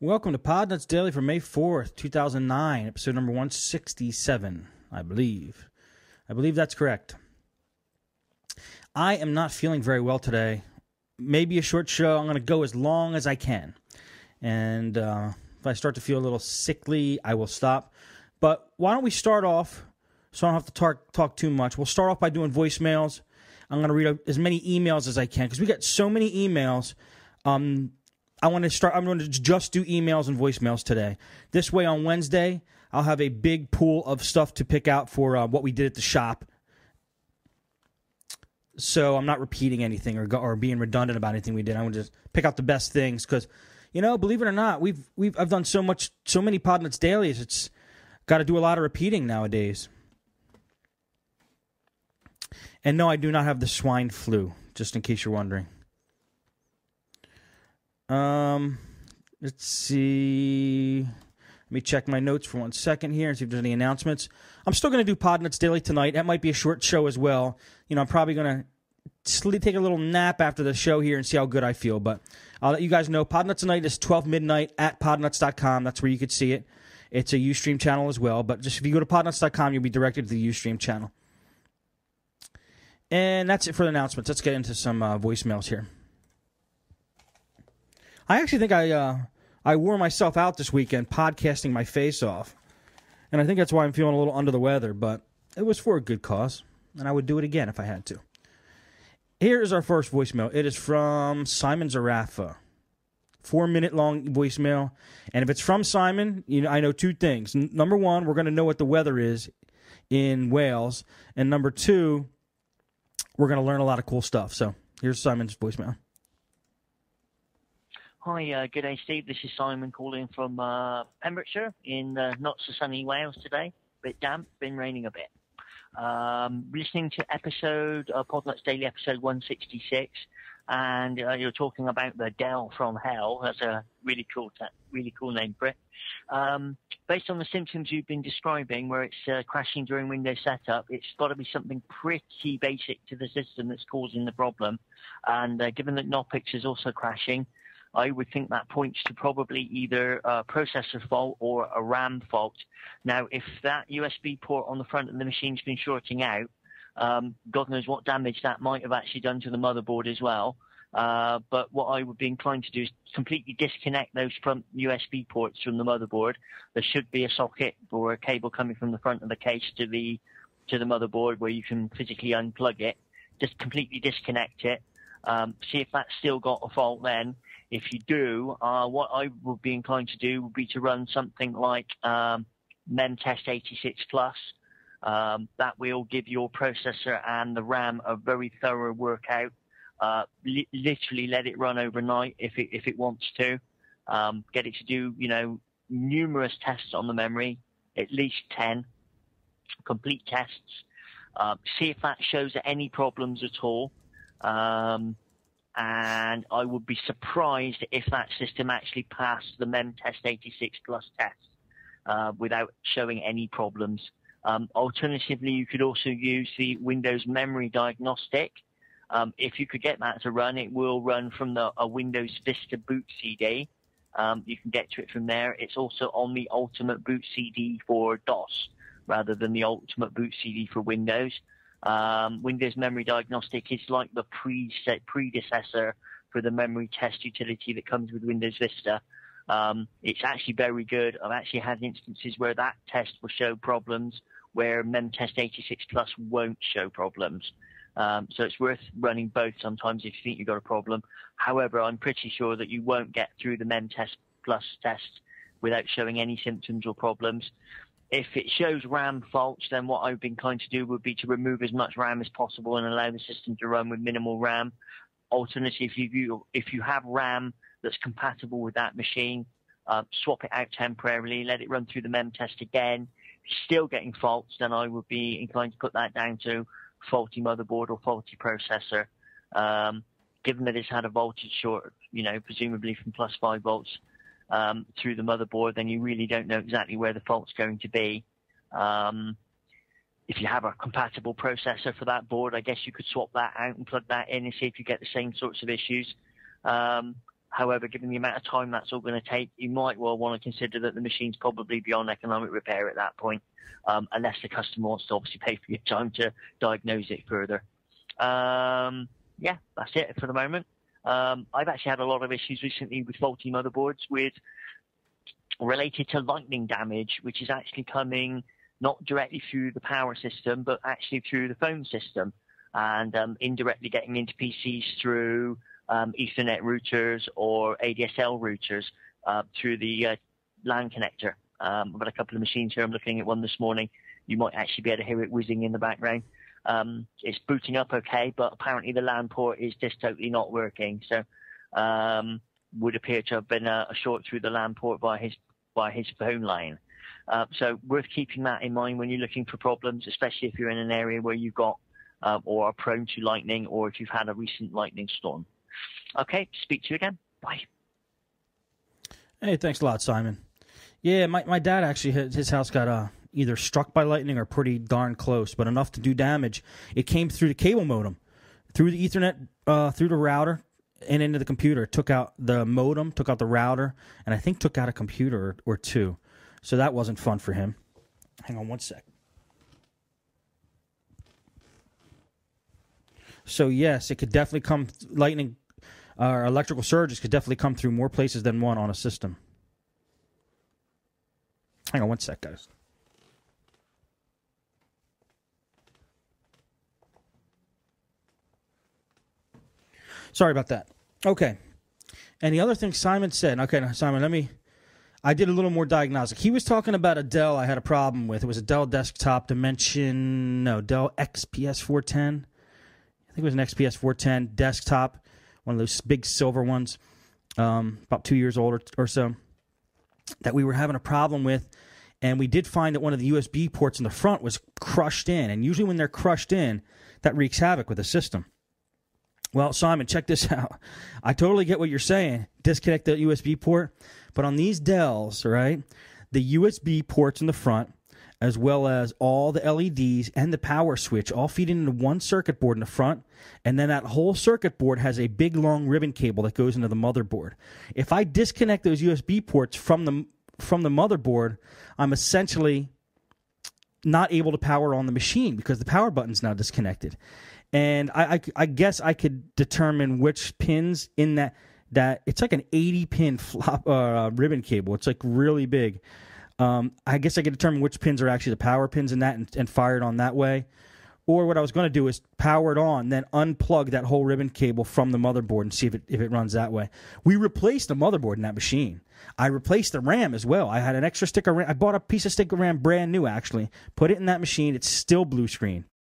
Welcome to Podnutz Daily for May 4th, 2009, episode number 167, I believe. I believe that's correct. I am not feeling very well today. Maybe a short show. I'm going to go as long as I can. And if I start to feel a little sickly, I will stop. But why don't we start off, so I don't have to talk too much. We'll start off by doing voicemails. I'm going to read as many emails as I can, because we got so many emails. I'm going to just do emails and voicemails today. This way on Wednesday, I'll have a big pool of stuff to pick out for what we did at the shop. So I'm not repeating anything or being redundant about anything we did. I want to just pick out the best things because, believe it or not, I've done so many Podnutz Dailies. It's got to do a lot of repeating nowadays. And no, I do not have the swine flu, just in case you're wondering. Let's see. Let me check my notes for 1 second here and see if there's any announcements. I'm still going to do Podnutz Daily tonight. That might be a short show as well. I'm probably going to take a little nap after the show here and see how good I feel. But I'll let you guys know. Podnutz tonight is 12 midnight at podnutz.com. That's where you could see it. It's a Ustream channel as well. But just if you go to podnutz.com, you'll be directed to the Ustream channel. And that's it for the announcements. Let's get into some voicemails here. I actually think I wore myself out this weekend podcasting my face off. And I think that's why I'm feeling a little under the weather, but it was for a good cause, and I would do it again if I had to. Here is our first voicemail. It is from Simon Zarafa. 4-minute long voicemail. And if it's from Simon, I know two things. Number one, we're going to know what the weather is in Wales. And number two, we're going to learn a lot of cool stuff. So here's Simon's voicemail. Hi, good day, Steve. This is Simon calling from Pembrokeshire in not so sunny Wales today. Bit damp, been raining a bit. Listening to Podnutz Daily episode 166, and you're talking about the Dell from hell. That's a really cool name for it. Based on the symptoms you've been describing, where it's crashing during Windows setup, it's got to be something pretty basic to the system that's causing the problem. And given that Knoppix is also crashing, I would think that points to probably either a processor fault or a RAM fault. Now, if that USB port on the front of the machine's been shorting out, God knows what damage that might have actually done to the motherboard as well. But what I would be inclined to do is completely disconnect those front USB ports from the motherboard. There should be a socket or a cable coming from the front of the case to the motherboard where you can physically unplug it. Just completely disconnect it. See if that's still got a fault then. If you do, what I would be inclined to do would be to run something like memtest 86 Plus. That will give your processor and the RAM a very thorough workout. Literally let it run overnight if it wants to. Get it to do, numerous tests on the memory, at least 10 complete tests. See if that shows any problems at all. And I would be surprised if that system actually passed the memtest 86 Plus test without showing any problems. Alternatively, you could also use the Windows Memory Diagnostic. If you could get that to run, it will run from a Windows Vista boot CD. You can get to it from there. It's also on the Ultimate Boot CD for DOS rather than the Ultimate Boot CD for Windows. Windows Memory Diagnostic is like the predecessor for the memory test utility that comes with Windows Vista. It's actually very good. I've actually had instances where that test will show problems where memtest 86 Plus won't show problems. So it's worth running both sometimes if you think you've got a problem. However, I'm pretty sure that you won't get through the memtest Plus test without showing any symptoms or problems. If it shows RAM faults, then what I've been inclined to do would be to remove as much RAM as possible and allow the system to run with minimal RAM. Alternatively, if you have RAM that's compatible with that machine, swap it out temporarily, let it run through the mem test again. If you're still getting faults, then I would be inclined to put that down to faulty motherboard or faulty processor. Given that it's had a voltage short, presumably from plus 5 volts, through the motherboard, then you really don't know exactly where the fault's going to be. If you have a compatible processor for that board, I guess you could swap that out and plug that in and see if you get the same sorts of issues. However, given the amount of time that's all going to take, you might well want to consider that the machine's probably beyond economic repair at that point, unless the customer wants to obviously pay for your time to diagnose it further. Yeah, that's it for the moment. I've actually had a lot of issues recently with faulty motherboards related to lightning damage, which is actually coming not directly through the power system, but actually through the phone system, and indirectly getting into PCs through Ethernet routers or ADSL routers through the LAN connector. I've got a couple of machines here. I'm looking at one this morning. You might actually be able to hear it whizzing in the background. It's booting up okay, but apparently the LAN port is just totally not working. So would appear to have been a short through the LAN port by his phone line. So worth keeping that in mind when you're looking for problems, especially if you're in an area where you've got or are prone to lightning, or if you've had a recent lightning storm. Okay, speak to you again. Bye. Hey, thanks a lot, Simon. Yeah, my dad actually, his house got either struck by lightning or pretty darn close, but enough to do damage. It came through the cable modem, through the Ethernet, through the router, and into the computer. It took out the modem, took out the router, and I think took out a computer or two. So that wasn't fun for him. Hang on one sec. So yes, it could definitely come, lightning or electrical surges could definitely come through more places than one on a system. Hang on one sec, guys. Sorry about that. Okay. And the other thing Simon said, okay, now, Simon, I did a little more diagnostic. He was talking about a Dell I had a problem with. It was a Dell desktop Dell XPS 410. I think it was an XPS 410 desktop, one of those big silver ones, about 2 years old or so, that we were having a problem with. And we did find that one of the USB ports in the front was crushed in. And usually when they're crushed in, that wreaks havoc with the system. Well, Simon, check this out. I totally get what you're saying. Disconnect the USB port. But on these Dells, right, the USB ports in the front, as well as all the LEDs and the power switch, all feed into one circuit board in the front. And then that whole circuit board has a big, long ribbon cable that goes into the motherboard. If I disconnect those USB ports from the motherboard, I'm essentially not able to power on the machine because the power button's now disconnected. And I guess I could determine which pins in that it's like an 80-pin ribbon cable. It's like really big. I guess I could determine which pins are actually the power pins in that and fire it on that way. Or what I was going to do is power it on, then unplug that whole ribbon cable from the motherboard and see if it runs that way. We replaced the motherboard in that machine. I replaced the RAM as well. I had an extra stick of RAM. I bought a piece of stick of RAM brand new, actually. Put it in that machine. It's still blue screen.